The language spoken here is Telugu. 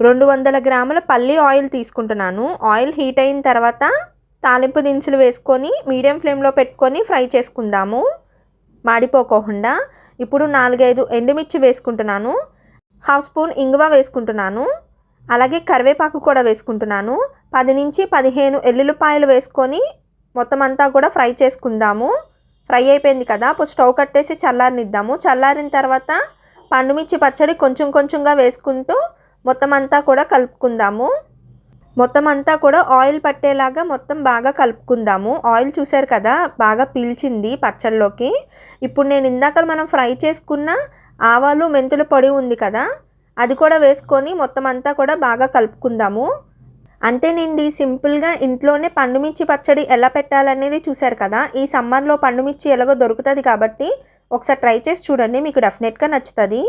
200 గ్రాముల పల్లి ఆయిల్ తీసుకుంటున్నాను. ఆయిల్ హీట్ అయిన తర్వాత తాలింపు దినుసులు వేసుకొని మీడియం ఫ్లేమ్లో పెట్టుకొని ఫ్రై చేసుకుందాము మాడిపోకుండా. ఇప్పుడు 4-5 ఎండుమిర్చి వేసుకుంటున్నాను. 1/2 స్పూన్ ఇంగువ వేసుకుంటున్నాను. అలాగే కరివేపాకు కూడా వేసుకుంటున్నాను. 10 నుంచి 15 ఎల్లుల్లిపాయలు వేసుకొని మొత్తం అంతా కూడా ఫ్రై చేసుకుందాము. ఫ్రై అయిపోయింది కదా, ఇప్పుడు స్టవ్ కట్టేసి చల్లారనిద్దాము. చల్లారిన తర్వాత పండుమిర్చి పచ్చడి కొంచెం కొంచెంగా వేసుకుంటూ మొత్తం అంతా కూడా కలుపుకుందాము. మొత్తం అంతా కూడా ఆయిల్ పట్టేలాగా మొత్తం బాగా కలుపుకుందాము. ఆయిల్ చూసారు కదా బాగా పీల్చింది పచ్చళ్ళలోకి. ఇప్పుడు నేను ఇందాక మనం ఫ్రై చేసుకున్న ఆవాలు మెంతుల పొడి ఉంది కదా, అది కూడా వేసుకొని మొత్తం అంతా కూడా బాగా కలుపుకుందాము. అంతేనండి, సింపుల్గా ఇంట్లోనే పండుమిర్చి పచ్చడి ఎలా పెట్టాలనేది చూసారు కదా. ఈ సమ్మర్లో పండుమిర్చి ఎలాగో దొరుకుతుంది కాబట్టి ఒకసారి ట్రై చేసి చూడండి, మీకు డెఫినెట్గా నచ్చుతుంది.